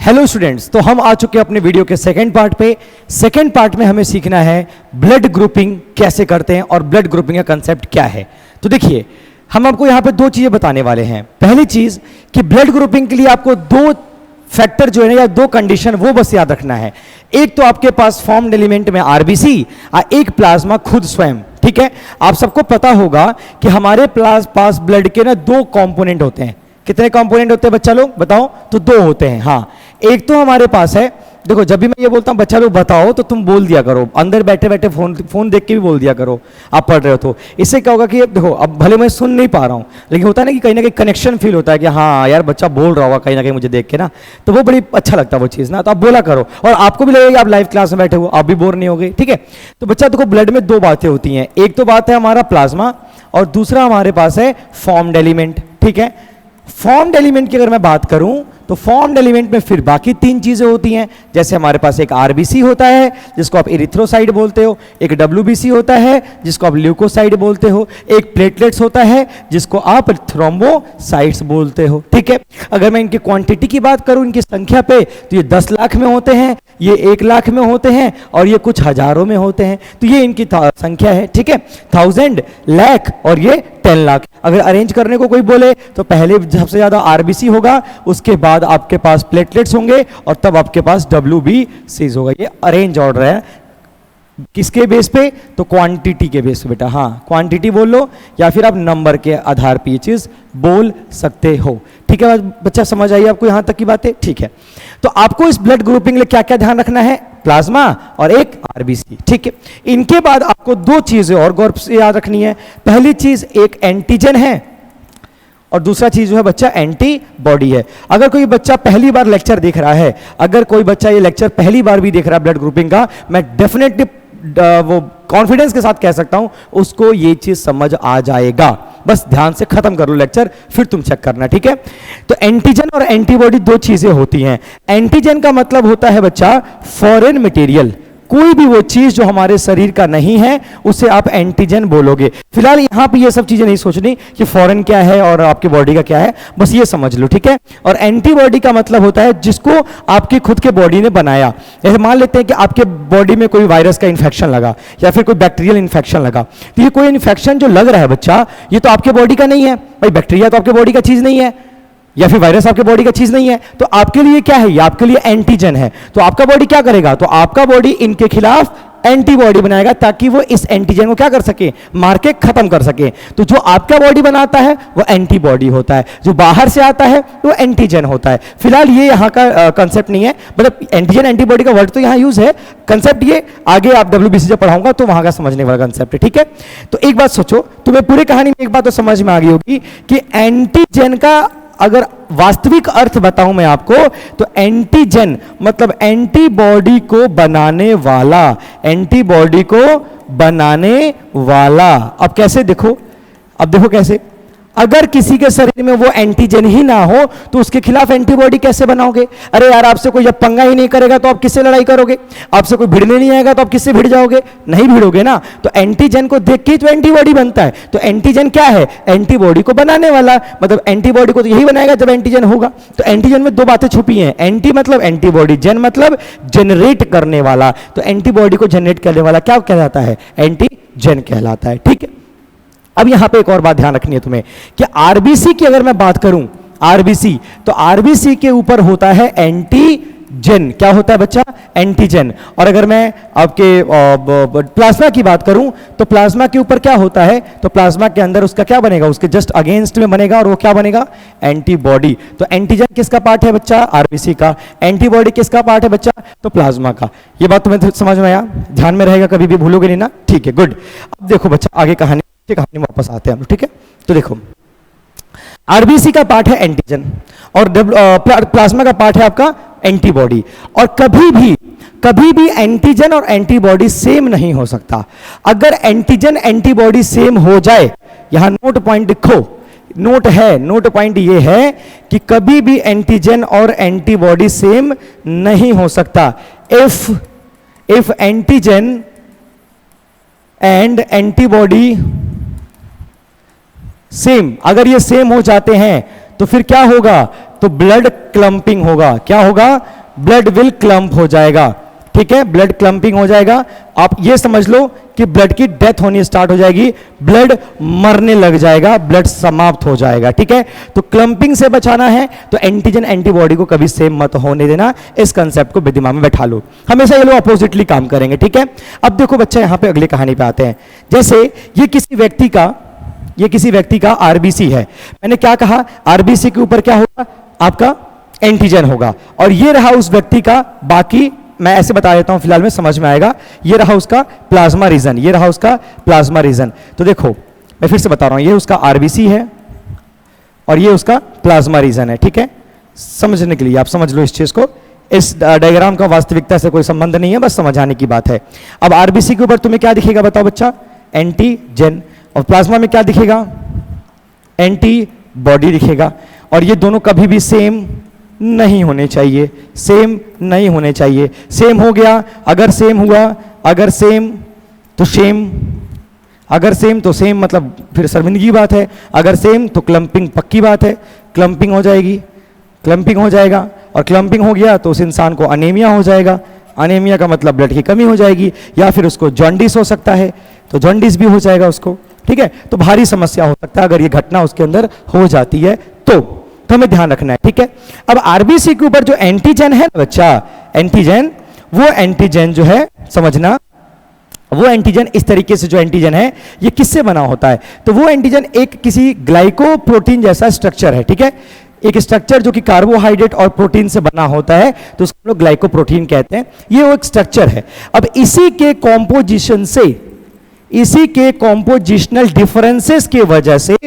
Hello students, तो हम आ चुके हैं अपने वीडियो के सेकंड पार्ट पे। सेकंड पार्ट में हमें सीखना है ब्लड ग्रुपिंग कैसे करते हैं और ब्लड ग्रुपिंग का कंसेप्ट क्या है। तो देखिए, हम आपको यहाँ पे दो चीजें बताने वाले हैं। पहली चीज कि ब्लड ग्रुपिंग के लिए आपको दो फैक्टर जो है ना, या दो कंडीशन, वो बस याद रखना है। एक तो आपके पास फॉर्म्ड एलिमेंट में आरबीसी और एक प्लाज्मा खुद स्वयं। ठीक है, आप सबको पता होगा कि हमारे पास ब्लड के ना दो कंपोनेंट होते हैं। कितने कंपोनेंट होते हैं बच्चा लोग बताओ? तो दो होते हैं। हाँ, एक तो हमारे पास है, देखो जब भी मैं ये बोलता हूं बच्चा लोग बताओ, तो तुम बोल दिया करो, अंदर बैठे बैठे फोन देख के भी बोल दिया करो आप पढ़ रहे हो तो। इससे क्या होगा कि देखो, अब भले मैं सुन नहीं पा रहा हूं, लेकिन होता है ना कि कहीं कनेक्शन फील होता है कि हाँ यार बच्चा बोल रहा होगा कहीं ना कहीं मुझे देख के ना, तो वो बड़ी अच्छा लगता है वो चीज़ ना। तो आप बोला करो और आपको भी लगेगा कि आप लाइव क्लास में बैठे हो, आप भी बोर नहीं होगे। ठीक है, तो बच्चा देखो, ब्लड में दो बातें होती हैं। एक तो बात है हमारा प्लाज्मा और दूसरा हमारे पास है फॉर्म्ड एलिमेंट। ठीक है, फॉर्म्ड एलिमेंट की अगर मैं बात करूं तो फॉर्म्ड एलिमेंट में फिर बाकी तीन चीजें होती हैं। जैसे हमारे पास एक आरबीसी होता है जिसको आप एरिथ्रोसाइट बोलते हो, एक डब्ल्यूबीसी होता है जिसको आप ल्यूकोसाइट बोलते हो, एक प्लेटलेट्स होता है जिसको आप थ्रोम्बोसाइट्स बोलते हो। ठीक है, अगर मैं इनकी क्वांटिटी की बात करूं, इनकी संख्या पे, तो ये 10 लाख में होते हैं, ये 1 लाख में होते हैं और ये कुछ हजारों में होते हैं। तो ये इनकी संख्या है। ठीक है, 1000, लाख और ये 10 लाख। अगर अरेंज करने को कोई बोले तो पहले सबसे ज्यादा आरबीसी होगा, उसके बाद आपके पास प्लेटलेट्स होंगे और तब आपके पास डब्ल्यूबीसीज होगा। ये अरेंज ऑर्डर है। किसके बेस पे? तो क्वांटिटी के बेस पे बेटा। हाँ, क्वांटिटी बोल लो या फिर आप नंबर के आधार पे ये चीज बोल सकते हो। ठीक है बच्चा, समझ आई आपको यहां तक की बातें? ठीक है, तो आपको इस ब्लड ग्रुपिंग में क्या क्या ध्यान रखना है? प्लाज्मा और एक आरबीसी। ठीक है, इनके बाद आपको दो चीजें और गौर से याद रखनी है। पहली चीज एक एंटीजन है और दूसरा चीज जो है बच्चा एंटीबॉडी है। अगर कोई बच्चा पहली बार लेक्चर देख रहा है, अगर कोई बच्चा ये लेक्चर पहली बार भी देख रहा है ब्लड ग्रुपिंग का, मैं डेफिनेटली वो कॉन्फिडेंस के साथ कह सकता हूं उसको ये चीज समझ आ जाएगा। बस ध्यान से खत्म कर लो लेक्चर, फिर तुम चेक करना। ठीक है, तो एंटीजन और एंटीबॉडी दो चीजें होती हैं। एंटीजन का मतलब होता है बच्चा फॉरेन मटेरियल। कोई भी वो चीज जो हमारे शरीर का नहीं है उसे आप एंटीजन बोलोगे। फिलहाल यहां पे ये सब चीजें नहीं सोचनी कि फॉरेन क्या है और आपकी बॉडी का क्या है, बस ये समझ लो। ठीक है, और एंटीबॉडी का मतलब होता है जिसको आपकी खुद के बॉडी ने बनाया। जैसे मान लेते हैं कि आपके बॉडी में कोई वायरस का इन्फेक्शन लगा या फिर कोई बैक्टीरियल इन्फेक्शन लगा, तो ये कोई इन्फेक्शन जो लग रहा है बच्चा, ये तो आपके बॉडी का नहीं है भाई। बैक्टीरिया तो आपके बॉडी का चीज नहीं है या फिर वायरस आपके बॉडी का चीज नहीं है, तो आपके लिए क्या है? ये आपके लिए एंटीजन है। तो आपका बॉडी क्या करेगा? तो आपका बॉडी इनके खिलाफ एंटीबॉडी बनाएगा ताकि वो इस एंटीजन को क्या कर सके? मार के खत्म कर सके। तो जो आपका बॉडी बनाता है वो एंटीबॉडी होता है, जो बाहर से आता है वो एंटीजन होता है। फिलहाल ये यहाँ का कंसेप्ट नहीं है, मतलब एंटीजन एंटीबॉडी का वर्ड तो यहाँ यूज है, कंसेप्ट ये आगे आप डब्ल्यूबीसी जब पढ़ाऊंगा तो वहां का समझने वाला कंसेप्ट है। ठीक है, तो एक बात सोचो, तुम्हें पूरी कहानी में एक बात तो समझ में आ गई होगी कि एंटीजन का अगर वास्तविक अर्थ बताऊं मैं आपको, तो एंटीजन मतलब एंटीबॉडी को बनाने वाला। एंटीबॉडी को बनाने वाला। अब कैसे देखो, अब देखो कैसे। अगर किसी के शरीर में वो एंटीजन ही ना हो तो उसके खिलाफ एंटीबॉडी कैसे बनाओगे? अरे यार, आपसे कोई जब पंगा ही नहीं करेगा तो आप किससे लड़ाई करोगे? आपसे कोई भिड़ने नहीं आएगा तो आप किससे भिड़ जाओगे? नहीं भिड़ोगे ना। तो एंटीजन को देख के ही तो एंटीबॉडी बनता है। तो एंटीजन क्या है? एंटीबॉडी को बनाने वाला। मतलब एंटीबॉडी को तो यही बनाएगा जब एंटीजन होगा। तो एंटीजन में दो बातें छुपी हैं, एंटी मतलब एंटीबॉडी, जन मतलब जनरेट करने वाला। तो एंटीबॉडी को जनरेट करने वाला क्या कहलाता है? एंटीजन कहलाता है। ठीक है, अब यहां पे एक और बात ध्यान रखनी है तुम्हें कि आरबीसी की अगर मैं बात करूं, आरबीसी, तो आरबीसी के ऊपर होता है एंटीजन। क्या होता है बच्चा? एंटीजन। और अगर मैं आपके प्लाज्मा की बात करूं तो प्लाज्मा के ऊपर क्या होता है? तो प्लाज्मा के अंदर उसका क्या बनेगा? उसके जस्ट अगेंस्ट में बनेगा और वो क्या बनेगा? एंटीबॉडी। तो एंटीजन किसका पार्ट है बच्चा? आरबीसी का। एंटीबॉडी किसका पार्ट है बच्चा? तो प्लाज्मा का। ये बात तुम्हें समझ में आया? ध्यान में रहेगा, कभी भी भूलोगे नहीं ना? ठीक है, गुड। अब देखो बच्चा, आगे कहानी में वापस आते हैं हम। ठीक है, तो देखो, आरबीसी का पार्ट है एंटीजन और प्लाज्मा का पार्ट है आपका एंटीबॉडी। और कभी भी एंटीजन और एंटीबॉडी सेम नहीं हो सकता। अगर एंटीजन एंटीबॉडी सेम हो जाए, यहां नोट पॉइंट लिखो, नोट है, नोट पॉइंट ये है कि कभी भी एंटीजन और एंटीबॉडी सेम नहीं हो सकता। If antigen and antibody same, अगर ये सेम हो जाते हैं तो फिर क्या होगा? तो ब्लड क्लंपिंग होगा। क्या होगा? ब्लड विल क्लम्प हो जाएगा, ठीक है, ब्लड क्लम्पिंग हो जाएगा। आप ये समझ लो कि ब्लड की डेथ होनी स्टार्ट हो जाएगी, ब्लड मरने लग जाएगा, ब्लड समाप्त हो जाएगा, ठीक है। तो क्लम्पिंग से बचाना है तो एंटीजन एंटीबॉडी को कभी सेम मत होने देना, इस कंसेप्ट को दिमाग में बैठा लो, हमेशा ये लोग अपोजिटली काम करेंगे, ठीक है। अब देखो बच्चा यहां पे अगली कहानी पे आते हैं। जैसे ये किसी व्यक्ति का आरबीसी है, मैंने क्या कहा, आरबीसी के ऊपर क्या होगा, आपका एंटीजन होगा, और ये रहा उस व्यक्ति का, बाकी मैं ऐसे बता देता हूं फिलहाल में समझ में आएगा, ये रहा उसका प्लाज्मा रीजन, ये रहा उसका प्लाज्मा रीजन। तो देखो मैं फिर से बता रहा हूं, ये उसका आरबीसी है और ये उसका प्लाज्मा रीजन है, ठीक है। समझने के लिए आप समझ लो इस चीज को, इस डायग्राम का वास्तविकता से कोई संबंध नहीं है, बस समझाने की बात है। अब आरबीसी के ऊपर तुम्हें क्या दिखेगा बताओ बच्चा, एंटीजन, और प्लाज्मा में क्या दिखेगा, एंटीबॉडी दिखेगा, और ये दोनों कभी भी सेम नहीं होने चाहिए, सेम नहीं होने चाहिए। सेम हो गया, अगर सेम हुआ, अगर सेम तो सेम, अगर सेम तो सेम मतलब फिर शर्मिंदगी की बात है, अगर सेम तो क्लम्पिंग पक्की बात है, क्लम्पिंग हो जाएगी, क्लम्पिंग हो जाएगा, और क्लम्पिंग हो गया तो उस इंसान को अनीमिया हो जाएगा, अनीमिया का मतलब ब्लड की कमी हो जाएगी, या फिर उसको जॉन्डिस हो सकता है, तो जॉन्डिस भी हो जाएगा उसको, ठीक है। तो भारी समस्या हो सकता है अगर ये घटना उसके अंदर हो जाती है तो हमें ध्यान रखना है, ठीक है। अब आरबीसी के ऊपर जो एंटीजन है ना बच्चा, एंटीजन, वो एंटीजन जो है समझना, वो एंटीजन इस तरीके से जो एंटीजन है ये किससे बना होता है, तो वो एंटीजन एक किसी ग्लाइकोप्रोटीन जैसा स्ट्रक्चर है, ठीक है, एक स्ट्रक्चर जो कि कार्बोहाइड्रेट और प्रोटीन से बना होता है, तो उसको लोग ग्लाइकोप्रोटीन कहते हैं, ये वो एक स्ट्रक्चर है। अब इसी के कॉम्पोजिशन से, इसी के कॉम्पोजिशनल डिफरेंसेस के वजह से,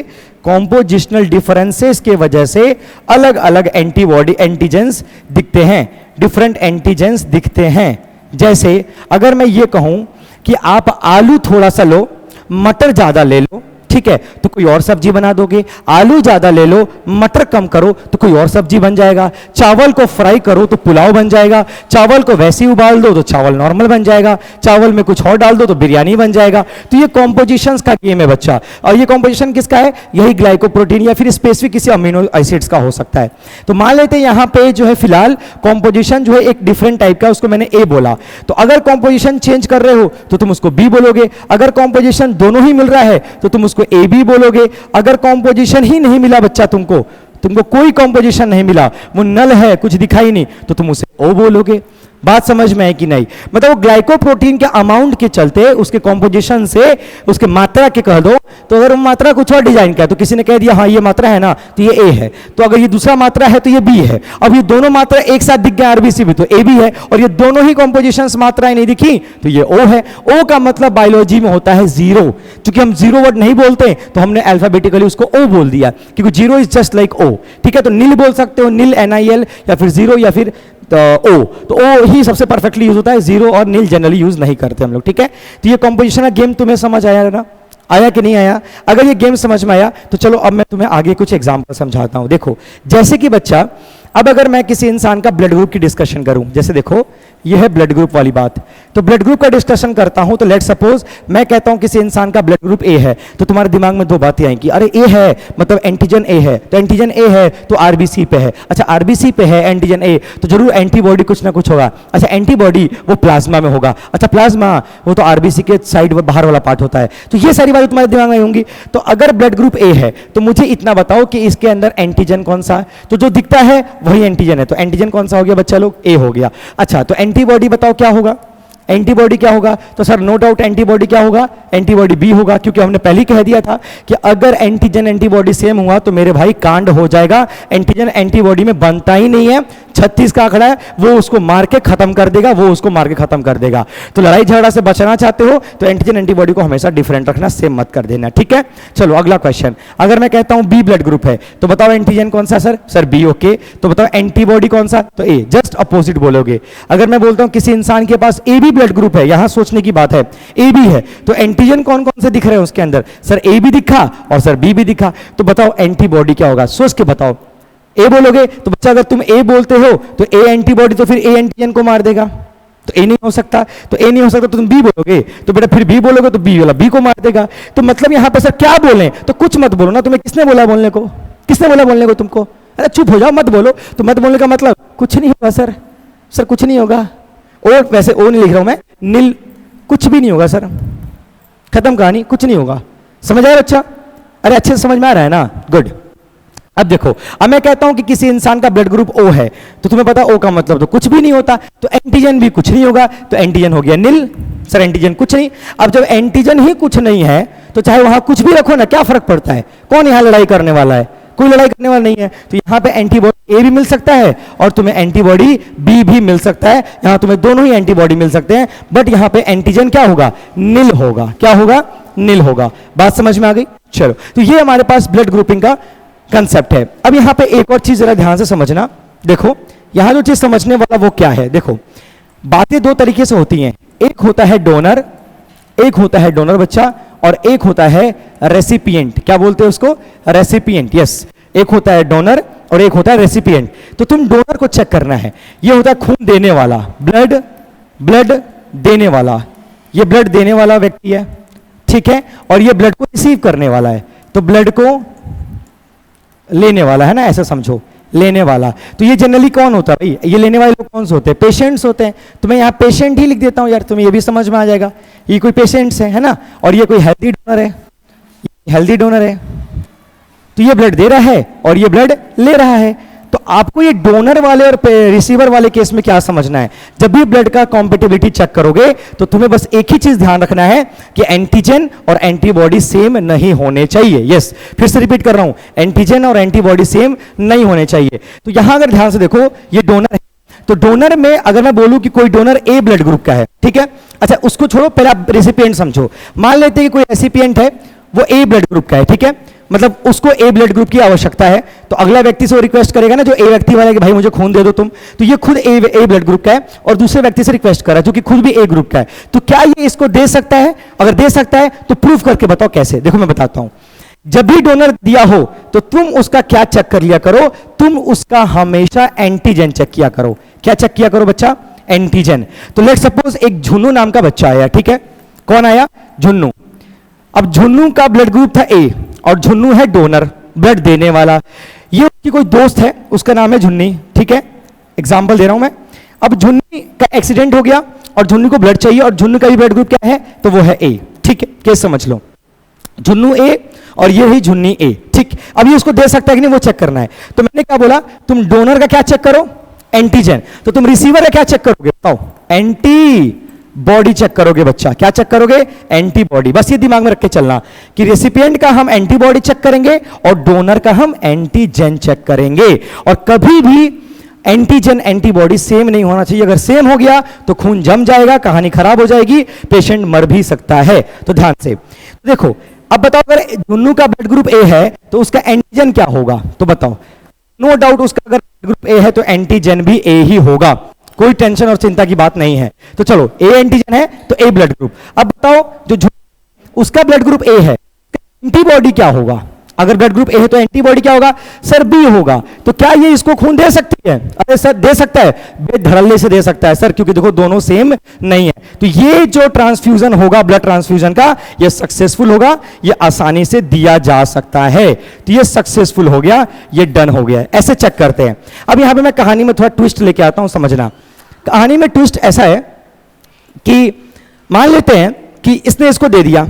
कॉम्पोजिशनल डिफरेंसेस के वजह से अलग अलग एंटीबॉडी एंटीजेंस दिखते हैं, डिफरेंट एंटीजेंस दिखते हैं। जैसे अगर मैं ये कहूं कि आप आलू थोड़ा सा लो, मटर ज्यादा ले लो, ठीक है, तो कोई और सब्जी बना दोगे, आलू ज्यादा ले लो, मटर कम करो तो कोई और सब्जी बन जाएगा, चावल को फ्राई करो तो पुलाव बन जाएगा, चावल को वैसे ही उबाल दो तो चावल नॉर्मल बन जाएगा, चावल में कुछ और डाल दो तो बिरयानी बन जाएगा। तो ये कॉम्पोजिशंस का गेम है बच्चा, और ये कॉम्पोजिशन किसका है, यही ग्लाइकोप्रोटीन या फिर स्पेसिफिक किसी अमीनो एसिड्स का हो सकता है। तो मान लेते हैं यहां पे जो है फिलहाल कॉम्पोजिशन जो है एक डिफरेंट टाइप का, उसको मैंने ए बोला, तो अगर कॉम्पोजिशन चेंज कर रहे हो तो तुम उसको बी बोलोगे, अगर कॉम्पोजिशन दोनों ही मिल रहा है तो तुम उसको ए बी बोलोगे, अगर कॉम्पोजिशन ही नहीं मिला बच्चा, तुमको कोई कॉम्पोजिशन नहीं मिला, वो नल है, कुछ दिखाई नहीं, तो तुम उसे ओ बोलोगे। बात समझ में है कि नहीं, मतलब वो ग्लाइकोप्रोटीन के अमाउंट के चलते, उसके कॉम्पोजिशन से, उसके मात्रा के कह दो, तो अगर वो मात्रा कुछ और डिजाइन का है तो किसी ने कह दिया हाँ ये मात्रा है ना तो ये ए है, तो अगर ये दूसरा मात्रा है तो ये बी है। अब ये दोनों मात्रा एक साथ दिख गया आरबीसी में तो ए बी है, और ये दोनों ही कॉम्पोजिशंस मात्राएं नहीं दिखी तो ये ओ है। ओ का मतलब बायोलॉजी में होता है जीरो, क्योंकि हम जीरो वर्ड नहीं बोलते तो हमने अल्फाबेटिकली उसको ओ बोल दिया, क्योंकि zero is just like oh, ठीक है। तो नील बोल सकते हो, नील NIL, या फिर जीरो, या फिर ओ, तो ओ ही सबसे परफेक्टली यूज होता है, जीरो और नील जनरली यूज नहीं करते हम लोग, ठीक है। तो ये कॉम्पोजिशन का गेम तुम्हें समझ आया ना, आया कि नहीं आया? अगर ये गेम समझ में आया तो चलो अब मैं तुम्हें आगे कुछ एग्जांपल समझाता हूं। देखो जैसे कि बच्चा, अब अगर मैं किसी इंसान का ब्लड ग्रुप की डिस्कशन करूं, जैसे देखो ये है ब्लड ग्रुप वाली बात, तो ब्लड ग्रुप का डिस्कशन करता हूं तो लेट सपोज मैं कहता हूं किसी इंसान का ब्लड ग्रुप ए है, तो तुम्हारे दिमाग में दो बातें आएंगी, अरे ए है मतलब एंटीजन ए है, तो एंटीजन ए है तो आरबीसी पे है, अच्छा आरबीसी पे है एंटीजन ए तो जरूर एंटीबॉडी कुछ ना कुछ होगा, अच्छा एंटीबॉडी वो प्लाज्मा में होगा, अच्छा प्लाज्मा वो तो आरबीसी के साइड बाहर वाला पार्ट होता है, तो ये सारी बातें तुम्हारे दिमाग में होंगी। तो अगर ब्लड ग्रुप ए है तो मुझे इतना बताओ कि इसके अंदर एंटीजन कौन सा है, तो जो दिखता है वही एंटीजन है, तो एंटीजन कौन सा हो गया बच्चा लोग, ए हो गया। अच्छा तो एंटीबॉडी बताओ क्या होगा, एंटीबॉडी क्या होगा, तो सर नो डाउट एंटीबॉडी क्या होगा, एंटीबॉडी बी होगा, क्योंकि हमने पहले ही कह दिया था कि अगर एंटीजन एंटीबॉडी सेम हुआ तो मेरे भाई कांड हो जाएगा, एंटीजन एंटीबॉडी में बनता ही नहीं है, 36 का आंकड़ा है, वो उसको मार के खत्म कर देगा, वो उसको मार के खत्म कर देगा। तो लड़ाई झगड़ा से बचना चाहते हो तो एंटीजन एंटीबॉडी को हमेशा डिफरेंट रखना, सेम मत कर देना, ठीक है। चलो अगला क्वेश्चन, अगर मैं कहता हूं बी ब्लड ग्रुप है तो बताओ एंटीजन कौन सा, सर बी, ओके, तो बताओ एंटीबॉडी कौन सा, तो ए, जस्ट अपोजिट बोलोगे। अगर मैं बोलता हूं किसी इंसान के पास ए बी ब्लड ग्रुप है, यहां सोचने की बात है, ए बी है तो एंटीजन कौन कौन से दिख रहे हैं उसके अंदर, सर ए भी दिखा और सर बी भी दिखा, तो बताओ एंटीबॉडी क्या होगा, सोच के बताओ। ए बोलोगे तो बच्चा अगर तुम ए बोलते हो तो ए एंटीबॉडी तो फिर ए एंटीजन को मार देगा, तो ए नहीं हो सकता, तो ए नहीं हो सकता तो तुम बी बोलोगे, तो बेटा फिर बी बोलोगे तो बी वाला बी को मार देगा। तो मतलब यहां पर सर क्या बोले, तो कुछ मत बोलो ना, तुम्हें किसने बोला बोलने को, किसने बोला बोलने को तुमको, अरे चुप हो जाओ मत बोलो, तो मत बोलने का मतलब कुछ नहीं होगा सर, सर कुछ नहीं होगा, ओ वैसे ओ नहीं लिख रहा हूं मैं, नील, कुछ भी नहीं होगा सर, खत्म कहानी, कुछ नहीं होगा। समझ आया बच्चा? अरे अच्छे से समझ में आ रहा है ना? गुड। अब देखो, अब मैं कहता हूं कि किसी इंसान का ब्लड ग्रुप ओ है, तो तुम्हें पता ओ का मतलब तो कुछ भी नहीं होता, तो एंटीजन भी कुछ नहीं होगा, तो एंटीजन हो गया नील। सर एंटीजन कुछ नहीं। अब जब एंटीजन ही कुछ नहीं है तो चाहे वहां कुछ भी रखो ना, क्या फर्क पड़ता है? कौन यहां लड़ाई करने वाला है? कोई लड़ाई करने वाला नहीं है। तो यहां पे एंटीबॉडी ए भी मिल सकता है और तुम्हें एंटीबॉडी बी भी मिल सकता है, यहां तुम्हें दोनों ही एंटीबॉडी मिल सकते हैं, बट यहां पे एंटीजन क्या होगा? नील होगा। क्या होगा? नील होगा। बात समझ में आ गई? चलो, तो ये हमारे पास ब्लड ग्रुपिंग का कंसेप्ट है। अब यहां पे एक और चीज जरा ध्यान से समझना। देखो यहां जो चीज समझने वाला वो क्या है, देखो बातें दो तरीके से होती हैं, एक होता है डोनर, एक होता है डोनर बच्चा, और एक होता है रेसिपिएंट। क्या बोलते हैं उसको? रेसिपिएंट। यस, एक होता है डोनर और एक होता है रेसिपिएंट। तो तुम डोनर को चेक करना है, ये होता है खून देने वाला, ब्लड देने वाला, ये ब्लड देने वाला व्यक्ति है, ठीक है, और ये ब्लड को रिसीव करने वाला है, तो ब्लड को लेने वाला है ना, ऐसा समझो, लेने वाला। तो ये जनरली कौन होता है भाई? ये लेने वाले लोग कौन से होते हैं? पेशेंट्स होते हैं। तो मैं यहाँ पेशेंट ही लिख देता हूँ यार, तुम्हें ये भी समझ में आ जाएगा, ये कोई पेशेंट्स है ना, और ये कोई हेल्दी डोनर है, हेल्दी डोनर है, तो ये ब्लड दे रहा है और ये ब्लड ले रहा है। तो आपको ये डोनर वाले और रिसीवर वाले केस में क्या समझना है? जब भी ब्लड का कॉम्पेटिबिलिटी चेक करोगे तो तुम्हें बस एक ही चीज ध्यान रखना है कि एंटीजन और एंटीबॉडी सेम नहीं होने चाहिए। यस, फिर से रिपीट कर रहा हूं, एंटीजन और एंटीबॉडी सेम नहीं होने चाहिए। तो यहां अगर ध्यान से देखो, ये डोनर है, तो डोनर में अगर मैं बोलूं कि कोई डोनर ए ब्लड ग्रुप का है, ठीक है, अच्छा उसको छोड़ो, पहले आप रेसिपिएंट समझो। मान लेते हैं कि कोई रेसिपिएंट है, वो ए ब्लड ग्रुप का है, ठीक है, मतलब उसको ए ब्लड ग्रुप की आवश्यकता है, तो अगला व्यक्ति से वो रिक्वेस्ट करेगा ना, जो ए व्यक्ति वाला है कि भाई मुझे खून दे दो तुम, तो ये खुद ए ब्लड ग्रुप का है और दूसरे व्यक्ति से रिक्वेस्ट कर रहा है जो कि खुद भी ए ग्रुप का है। तो क्या ये इसको दे सकता है? अगर दे सकता है तो प्रूफ करके बताओ कैसे। देखो मैं बताता हूं, जब भी डोनर दिया हो तो तुम उसका क्या चेक कर लिया करो? तुम उसका हमेशा एंटीजन चेक किया करो। क्या चेक किया करो बच्चा? एंटीजन। तो लेट सपोज एक झुन्नू नाम का बच्चा आया, ठीक है, कौन आया? झुन्नू। अब झुन्नू का ब्लड ग्रुप था ए और झुन्नू है डोनर, ब्लड देने वाला। ये उसकी कोई दोस्त है, उसका नाम है झुन्नी, ठीक है, एग्जांपल दे रहा हूं मैं। अब झुन्नी का एक्सीडेंट हो गया और झुन्नी को ब्लड चाहिए और झुन्नू का भी ब्लड ग्रुप क्या है? तो वो है ए, ठीक है, केस समझ लो, झुन्नू ए और ये रही झुन्नी ए, ठीक। अब ये उसको दे सकता है कि नहीं, वो चेक करना है। तो मैंने क्या बोला, तुम डोनर का क्या चेक करो? एंटीजन। तो तुम रिसीवर का क्या चेक करोगे? बताओ। एंटीबॉडी चेक करोगे बच्चा। क्या चेक करोगे? एंटीबॉडी। बस ये दिमाग में रख के चलना कि रेसिपिएंट का हम एंटीबॉडी चेक करेंगे और डोनर का हम एंटीजन चेक करेंगे। और कभी भी एंटीजन एंटीबॉडी सेम नहीं होना चाहिए। अगर सेम हो गया तो खून जम जाएगा, कहानी खराब हो जाएगी, पेशेंट मर भी सकता है। तो ध्यान से तो देखो, अब बताओ अगर झुन्नू का ब्लड ग्रुप ए है तो उसका एंटीजन क्या होगा? तो बताओ, नो डाउट उसका अगर ग्रुप ए है तो एंटीजन भी ए ही होगा, कोई टेंशन और चिंता की बात नहीं है। तो चलो, ए एंटीजन है तो ए ब्लड ग्रुप। अब बताओ जो उसका ब्लड ग्रुप ए है, एंटीबॉडी क्या होगा? अगर ब्लड ग्रुप ए है तो एंटीबॉडी क्या होगा? सर बी होगा। तो क्या ये इसको खून दे सकती है? अरे सर दे सकता है, बेधड़ल्ले से दे सकता है सर, क्योंकि देखो दोनों सेम नहीं है। तो ये जो ट्रांसफ्यूजन होगा ब्लड ट्रांसफ्यूजन का, ये सक्सेसफुल होगा, ये आसानी से दिया जा सकता है। तो ये सक्सेसफुल हो गया, ये डन हो गया। ऐसे चेक करते हैं। अब यहां पे मैं कहानी में थोड़ा ट्विस्ट लेके आता हूं, समझना। कहानी में ट्विस्ट ऐसा है कि मान लेते हैं कि इसने इसको दे दिया,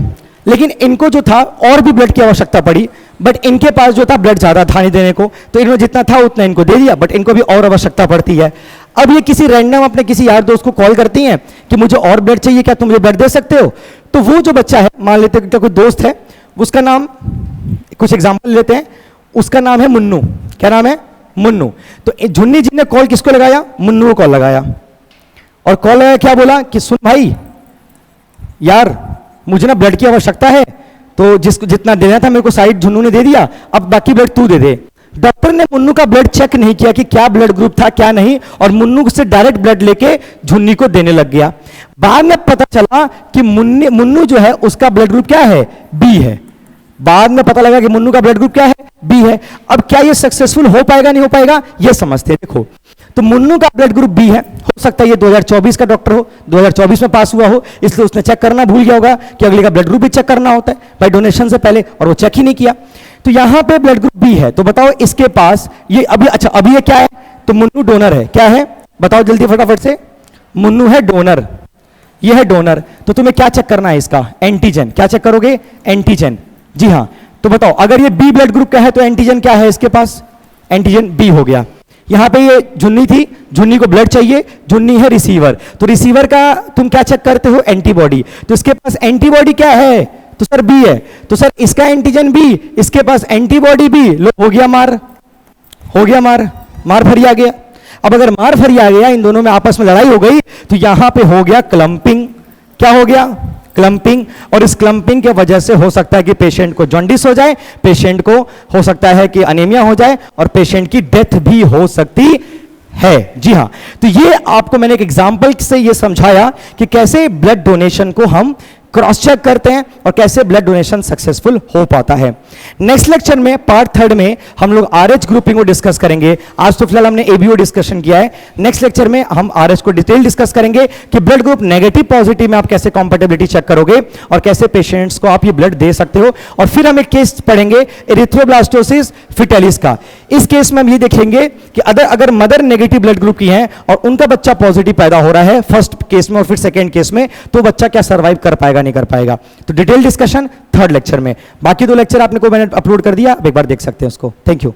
लेकिन इनको जो था और भी ब्लड की आवश्यकता पड़ी, बट इनके पास जो था ब्लड ज्यादा था नहीं देने को, तो इन्होंने जितना था उतना इनको दे दिया, बट इनको भी और आवश्यकता पड़ती है। अब ये किसी रैंडम अपने किसी यार दोस्त को कॉल करती हैं कि मुझे और ब्लड चाहिए, क्या तुम मुझे ब्लड दे सकते हो? तो वो जो बच्चा है, मान लेते हैं कोई दोस्त है, उसका नाम, कुछ एग्जाम्पल लेते हैं, उसका नाम है मुन्नू। क्या नाम है? मुन्नू। तो झुन्नी जी ने कॉल किसको लगाया? मुन्नू को कॉल लगाया। और कॉल लगाया, क्या बोला कि सुन भाई यार, मुझे ना ब्लड की आवश्यकता है, तो जिसको जितना देना था मेरे को साइड झुन्नू ने दे दिया, अब बाकी ब्लड तू दे दे। डॉक्टर ने मुन्नू का ब्लड चेक नहीं किया कि क्या ब्लड ग्रुप था क्या नहीं, और मुन्नू से डायरेक्ट ब्लड लेके झुन्नी को देने लग गया। बाद में पता चला कि मुन्नू जो है उसका ब्लड ग्रुप क्या है? बी है। बाद में पता लगा कि मुन्नू का ब्लड ग्रुप क्या है? बी है। अब क्या ये सक्सेसफुल हो पाएगा नहीं हो पाएगा, ये समझते हैं। देखो, तो मुन्नू का ब्लड ग्रुप बी है, हो सकता है ये 2024 का डॉक्टर हो, 2024 में पास हुआ हो, इसलिए उसने चेक करना भूल गया होगा कि अगले का ब्लड ग्रुप भी चेक करना होता है भाई डोनेशन से पहले, और वो चेक ही नहीं किया। तो यहां पे ब्लड ग्रुप बी है, तो बताओ इसके पास ये अभी, अच्छा अभी ये क्या है? तो मुन्नू डोनर है। क्या है? बताओ जल्दी फटाफट से। मुन्नू है डोनर, ये है डोनर, तो तुम्हें क्या चेक करना है इसका? एंटीजन। क्या चेक करोगे? एंटीजन। जी हाँ, तो बताओ अगर ये बी ब्लड ग्रुप का है तो एंटीजन क्या है इसके पास? एंटीजन बी हो गया। यहां पे ये जुन्नी थी, जुन्नी को ब्लड चाहिए, जुन्नी है रिसीवर, तो रिसीवर का तुम क्या चेक करते हो? एंटीबॉडी। तो इसके पास एंटीबॉडी क्या है? तो सर बी है, तो सर इसका एंटीजन बी, इसके पास एंटीबॉडी बी। लो हो गया मार, हो गया मार, मार फरी आ गया। अब अगर मार फरी आ गया, इन दोनों में आपस में लड़ाई हो गई, तो यहां पे हो गया क्लंपिंग। क्या हो गया? क्लंपिंग। और इस क्लंपिंग के वजह से हो सकता है कि पेशेंट को जॉन्डिस हो जाए, पेशेंट को हो सकता है कि अनीमिया हो जाए, और पेशेंट की डेथ भी हो सकती है। जी हां, तो ये आपको मैंने एक एग्जांपल से ये समझाया कि कैसे ब्लड डोनेशन को हम क्रॉस चेक करते हैं और कैसे ब्लड डोनेशन सक्सेसफुल हो पाता है। नेक्स्ट लेक्चर में पार्ट 3 में हम लोग आरएच ग्रुपिंग को डिस्कस करेंगे। आज तो फिलहाल हमने एबीओ डिस्कशन किया है। नेक्स्ट लेक्चर में हम आरएच को डिटेल डिस्कस करेंगे कि ब्लड ग्रुप नेगेटिव पॉजिटिव में आप कैसे कंपैटिबिलिटी चेक करोगे और कैसे पेशेंट्स को आप ये ब्लड दे सकते हो। और फिर हम एक केस पढ़ेंगे एरिथ्रोब्लास्टोसिस फिटेलिस का। इस केस में हम ये देखेंगे कि अगर मदर नेगेटिव ब्लड ग्रुप की है और उनका बच्चा पॉजिटिव पैदा हो रहा है फर्स्ट केस में और फिर सेकेंड केस में, तो बच्चा क्या सर्वाइव कर पाएगा नहीं कर पाएगा। तो डिटेल डिस्कशन थर्ड लेक्चर में। बाकी 2 लेक्चर आपने को मैंने अपलोड कर दिया, आप एक बार देख सकते हैं उसको। Thank you.